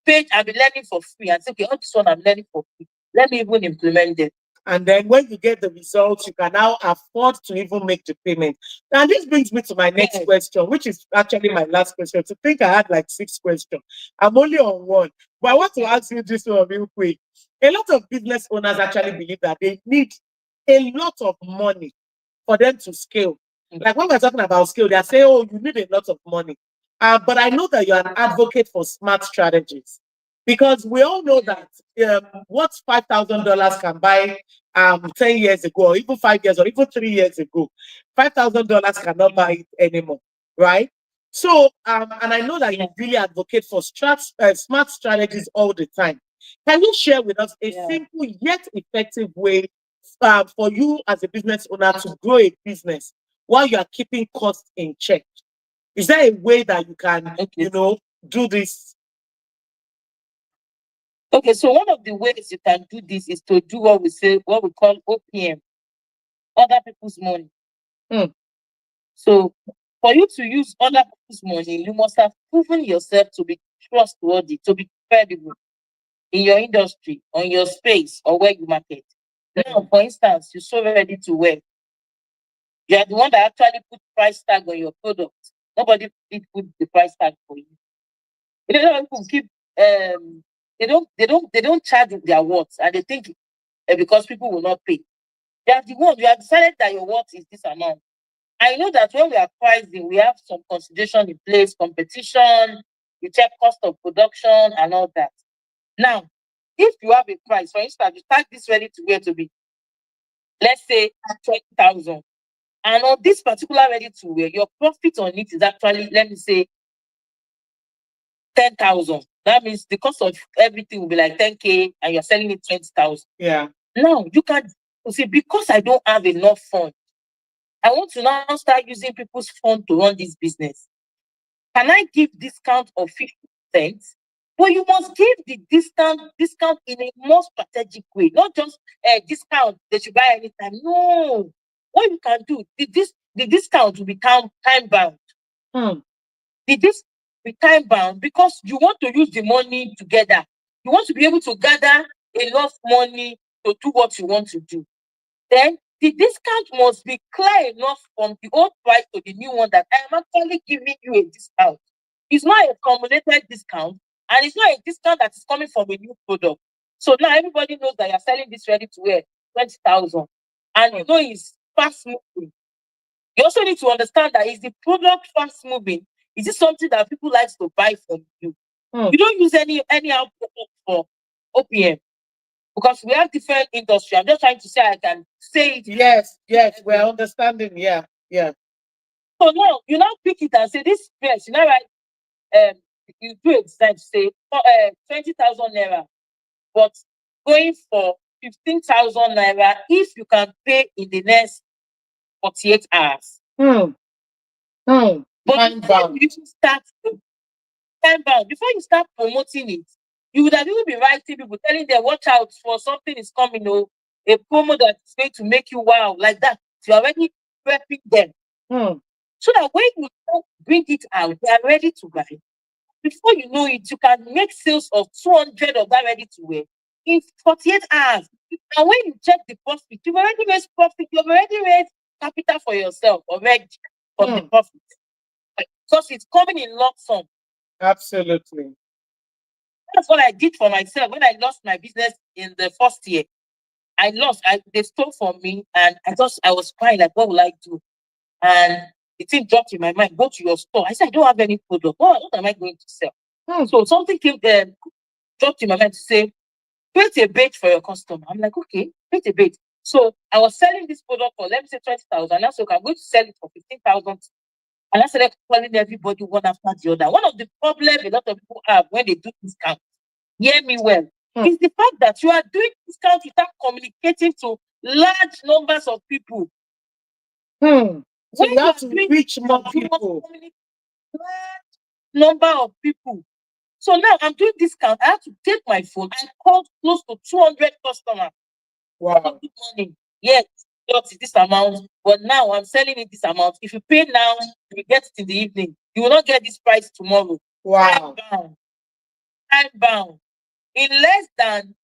page and be learning for free and say, okay, all this one I'm learning for free. Let me even implement it. And then when you get the results, you can now afford to even make the payment. And this brings me to my next Yes. question, which is actually my last question. To think I had like 6 questions. I'm only on one. But I want to ask you this one real quick. A lot of business owners actually believe that they need a lot of money for them to scale. Like when we're talking about scale, they say, oh, you need a lot of money. But I know that you're an advocate for smart strategies because we all know that what $5,000 can buy 10 years ago, or even 5 years, or even 3 years ago, $5,000 cannot buy it anymore, right? So, and I know that you really advocate for smart strategies all the time. Can you share with us a simple yet effective way for you as a business owner to grow a business while you are keeping costs in check? Is there a way that you can, Okay. do this? Okay, so one of the ways you can do this is to do what we call OPM, other people's money. Hmm. So for you to use other people's money, you must have proven yourself to be trustworthy, to be credible in your industry, on your space, or where you market. Now, for instance, you're so ready to wear. You are the one that actually put price tag on your product. Nobody did put the price tag for you. People keep they don't charge their worth and they think because people will not pay. They are the one you have decided that your worth is this amount. I know that when we are pricing, we have some consideration in place, competition, you check cost of production and all that. Now, if you have a price, for instance, you tag this ready to wear to be, let's say 20,000. And on this particular ready to wear, your profit on it is actually, let me say, 10,000. That means the cost of everything will be like 10K and you're selling it 20,000. Yeah. Now you can see, because I don't have enough funds, I want to now start using people's funds to run this business. Can I give discount of 50%? But you must give the discount in a more strategic way, not just a discount that you buy anytime. No. What you can do, the discount will become time bound. This be time bound because you want to use the money together. You want to be able to gather enough money to do what you want to do. Then the discount must be clear enough from the old price to the new one that I am actually giving you a discount. It's not a cumulated discount, and it's not a discount that is coming from a new product. So now everybody knows that you're selling this ready to wear 20,000, and you know it's fast moving. You also need to understand that is the product fast moving? Is it something that people like to buy from you? You don't use any product for OPM because we have different industry. I'm just trying to say I can say it. Yes, we're understanding. Yeah. So now you now pick it and say this dress, you know, right? You do a design to say 20,000 naira, but going for 15,000 naira if you can pay in the next 48 hours. But before you start time bound, before you start promoting it, you would have even been writing people, telling them, watch out for something is coming, a promo that is going to make you wow, like that. You're already prepping them. So that when you bring it out, they are ready to buy. Before you know it, you can make sales of 200 of that ready to wear in 48 hours. And when you check the profit, you've already raised profit, you've already raised capital for yourself already from the profit. Because it's coming in lump sum. Absolutely. That's what I did for myself when I lost my business in the first year. They stole from me, and I was crying like, what will I do? And the thing dropped in my mind, go to your store. I said, I don't have any product. What am I going to sell? So something came there, dropped in my mind to say, create a bait for your customer. I'm like, okay, create a bait. So I was selling this product for, let me say, 20,000. Now, so I'm going to sell it for 15,000. And I started calling everybody one after the other. One of the problems a lot of people have when they do discount, hear me well, is the fact that you are doing discount without communicating to large numbers of people. So when you have to reach more people. Large number of people. So now I'm doing discount. I have to take my phone and call close to 200 customers. Wow. Good morning. Yes, this amount, but now I'm selling it this amount. If you pay now, you get it in the evening. You will not get this price tomorrow. Wow. Time bound. In less than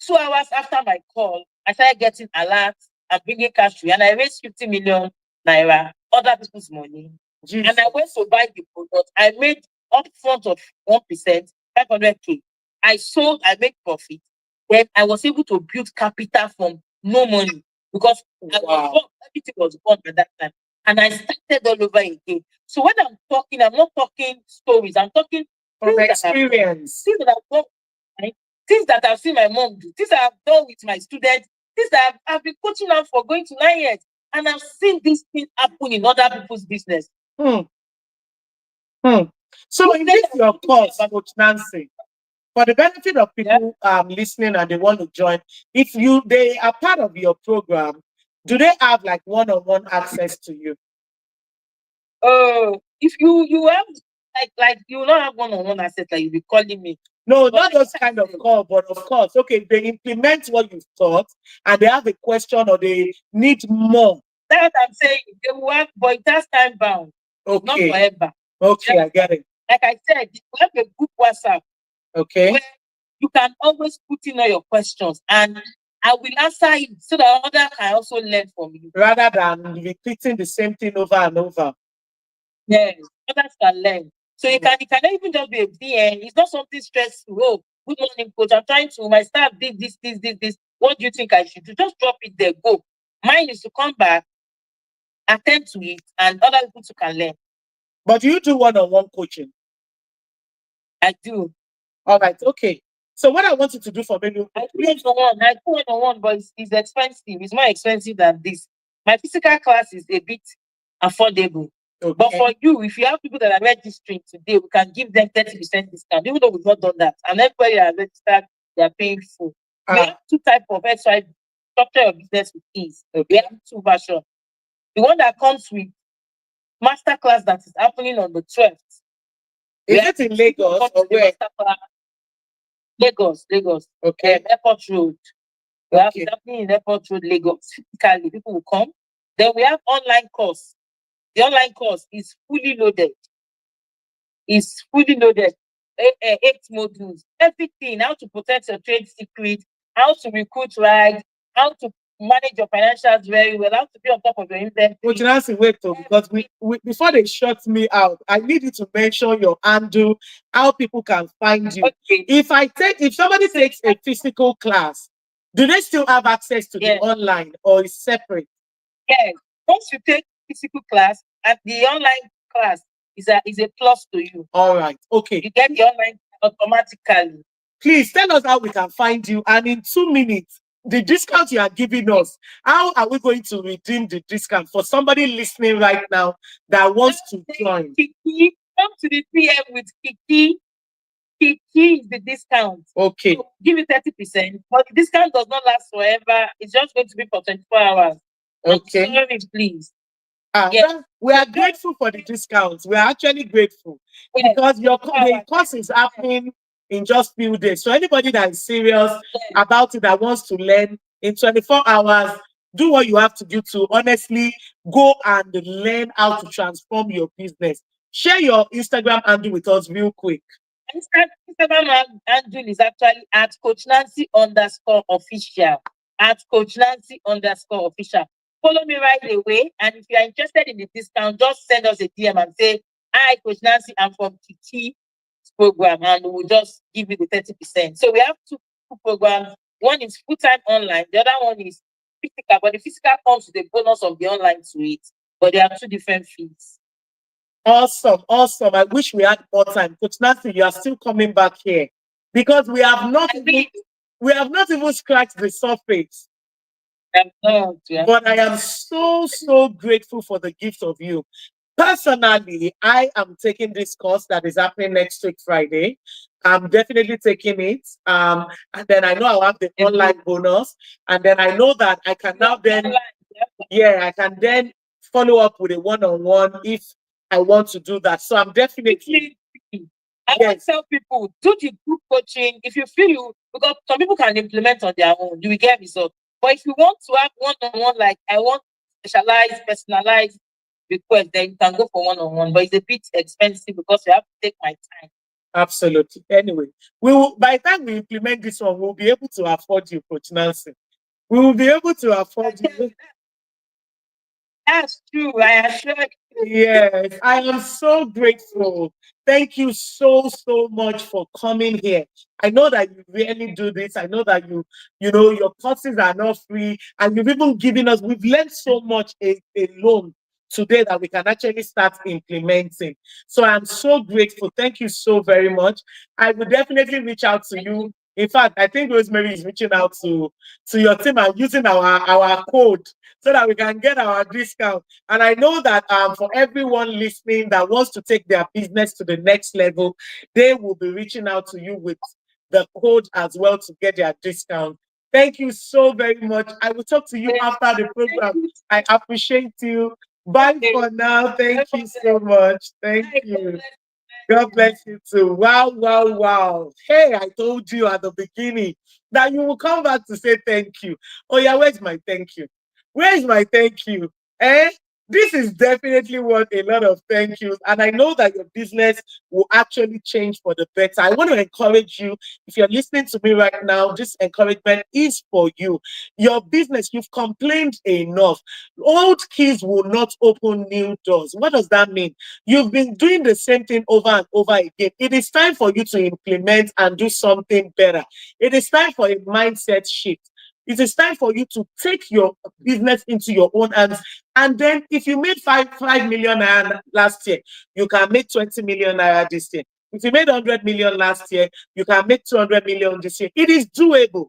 2 hours after my call, I started getting alerts and bringing cash to you, and I raised 50 million naira, other people's money. Jesus. And I went to buy the product. I made upfront of 1%, 500K. I sold, I made profit. Then I was able to build capital from no money because everything was gone at that time. And I started all over again. So when I'm talking, I'm not talking stories. I'm talking from experience. Things that I've done, things that I've seen my mom do, things that I've done with my students, things that I've been coaching them for going to 9 years. And I've seen this thing happen in other people's business. So in this your course, Coach Nancy, for the benefit of people listening and they want to join, if they are part of your program, do they have like one-on-one access to you? If you have like you will not have one-on-one access, like you'll be calling me. No, not those kind of call, but of course, okay, they implement what you've taught and they have a question or they need more. That's what I'm saying. They will have, but it has time bound. Okay. Not forever. Okay, I get it. Like I said, you have a group WhatsApp. Okay. Where you can always put in all your questions and I will answer it so that others can also learn from you. Rather than repeating the same thing over and over. Yes, others can learn. So it cannot even just be a DM. It's not something stressful. Oh, good morning, coach. I'm trying to, my staff did this. What do you think I should do? Just drop it there, go. Mine is to come back, attend to it, and other people too can learn. But you do one-on-one coaching? I do. All right, okay. So what I want you to do for me, I do one-on-one, but it's expensive. It's more expensive than this. My physical class is a bit affordable. But for you, if you have people that are registering today, we can give them 30% discount, even though we've not done that. And everybody that are registered, they are paying full. We have two types of SY structure your business with ease. We have two versions. The one that comes with masterclass that is happening on the 12th. Is it in Lagos or where? Lagos. Okay. Airport Road. We have it happening in Airport Road, Lagos. Physically, people will come. Then we have online course. The online course is fully loaded. It's fully loaded. 8 modules, everything, how to protect your trade secret, how to recruit right, how to manage your financials very well, how to be on top of your inventory. But Nancy, wait, because we before they shut me out, I need you to mention your handle, how people can find you. Okay. If somebody takes a physical class, do they still have access to the online or is separate? Yes. Once you take physical class and the online class is a plus to you. All right. Okay. You get the online automatically. Please tell us how we can find you. And in 2 minutes, the discount you are giving us, how are we going to redeem the discount for somebody listening right now that wants to join? Kiki, come to the PM with Kiki. Kiki is the discount. Okay. So give you 30%, but the discount does not last forever. It's just going to be for 24 hours. Okay. I'm sorry, please. We are grateful for the discounts. We are actually grateful because the course is happening in just few days. So anybody that is serious about it, that wants to learn in 24 hours, do what you have to do to honestly go and learn how to transform your business. Share your Instagram handle with us real quick. Instagram handle is actually at Coach Nancy _official. At Coach Nancy _official. Follow me right away. And if you are interested in the discount, just send us a DM and say, "Hi, Coach Nancy, I'm from Kiki program," and we'll just give you the 30%. So we have two programs. One is full-time online, the other one is physical, but the physical comes with the bonus of the online to it. But there are two different fees. Awesome. I wish we had more time. Coach Nancy, you are still coming back here because we have not even scratched the surface. But I am so grateful for the gift of you. Personally, I am taking this course that is happening next week, Friday. I'm definitely taking it. And then I know I'll have the online bonus. And then I know that I can now I can then follow up with a one-on-one if I want to do that. So I'm definitely. I want to tell people, do the group coaching. If you feel because some people can implement on their own, you will get results. But if you want to have one-on-one, like I want specialized, personalized request, then you can go for one-on-one. But it's a bit expensive because you have to take my time. Absolutely. Anyway, by the time we implement this one, we'll be able to afford you, Coach Nancy. We will be able to afford you. That's true. I assure you. Yes, I am so grateful. Thank you so much for coming here. I know that you really do this. I know that your courses are not free, and you've even given us. We've learned so much alone today that we can actually start implementing. So I'm so grateful. Thank you so very much. I will definitely reach out to you. In fact, I think Rosemary is reaching out to your team and using our code so that we can get our discount. And I know that for everyone listening that wants to take their business to the next level, they will be reaching out to you with the code as well to get their discount. Thank you so very much. I will talk to you after the program. I appreciate you. Bye for now. Thank you so much. Thank you. God bless you too. Wow. Hey, I told you at the beginning that you will come back to say thank you. Oh yeah, where's my thank you? Where is my thank you? This is definitely worth a lot of thank yous. And I know that your business will actually change for the better. I want to encourage you. If you're listening to me right now, this encouragement is for you. Your business, you've complained enough. Old keys will not open new doors. What does that mean? You've been doing the same thing over and over again. It is time for you to implement and do something better. It is time for a mindset shift. It is time for you to take your business into your own hands. And then if you made 5 million naira last year, you can make 20 million naira this year. If you made 100 million last year, you can make 200 million this year. It is doable.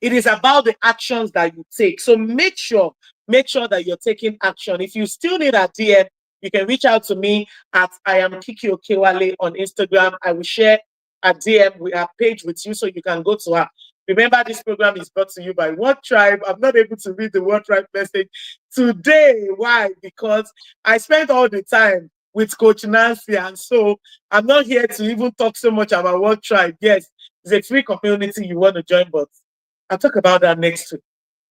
It is about the actions that you take. So make sure that you're taking action. If you still need a DM, You can reach out to me at I am Kiki Okewale on Instagram. I will share a DM with our page with you so you can go to her. Remember, this program is brought to you by One Tribe. I'm not able to read the One Tribe message today. Why? Because I spent all the time with Coach Nancy, and so I'm not here to even talk so much about One Tribe. Yes, it's a free community you want to join, but I'll talk about that next week.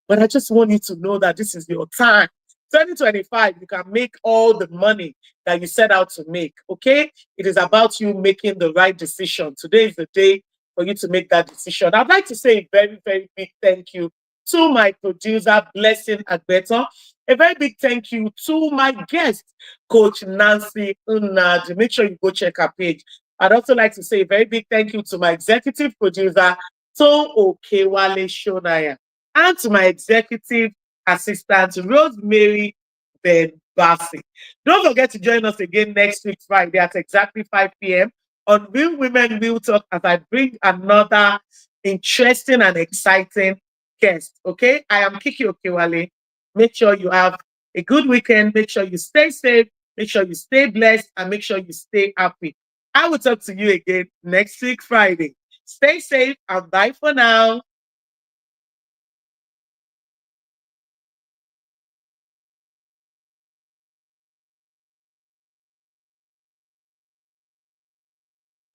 But I just want you to know that this is your time. 2025, you can make all the money that you set out to make. Okay? It is about you making the right decision. Today is the day for you to make that decision. I'd like to say a very, very big thank you to my producer, Blessing Agbeton. A very big thank you to my guest, Coach Nancy Unaj. Make sure you go check her page. I'd also like to say a very big thank you to my executive producer, To Okewale Shonaya, and to my executive assistant, Rosemary Ben Bassi. Don't forget to join us again next week, Friday at exactly 5 p.m. on Real Women Real Talk as I bring another interesting and exciting guest. Okay, I am Kiki Okewale. Make sure you have a good weekend. Make sure you stay safe. Make sure you stay blessed and make sure you stay happy. I will talk to you again next week, Friday. Stay safe and bye for now.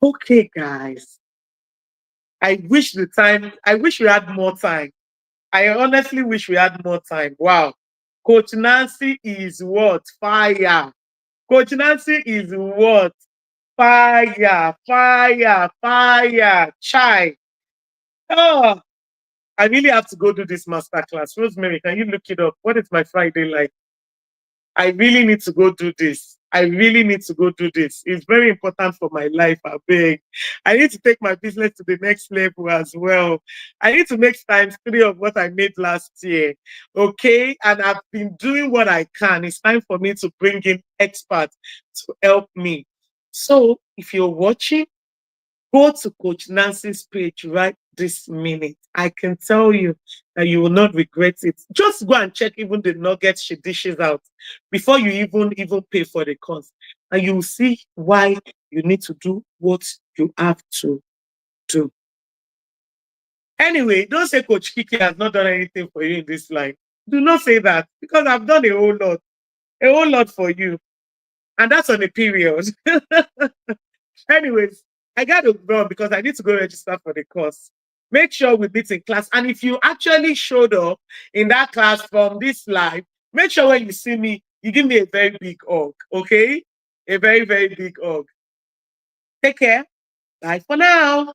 Okay, guys. I wish we had more time. I honestly wish we had more time. Wow. Coach Nancy is what? Fire. Coach Nancy is what? Fire, fire, fire. Chai. Oh, I really have to go do this masterclass. Rosemary, can you look it up? What is my Friday like? I really need to go do this. I really need to go do this. It's very important for my life, I beg. I need to take my business to the next level as well. I need to make times three of what I made last year. Okay. And I've been doing what I can. It's time for me to bring in experts to help me. So if you're watching, go to Coach Nancy's page right this minute. I can tell you that you will not regret it. Just go and check even the nuggets she dishes out before you even pay for the cost. And you will see why you need to do what you have to do. Anyway, don't say Coach Kiki has not done anything for you in this life. Do not say that because I've done a whole lot for you. And that's on a period. Anyways, I got to run because I need to go register for the course. Make sure we meet in class. And if you actually showed up in that class from this live, make sure when you see me, you give me a very big hug, okay? A very, very big hug. Take care. Bye for now.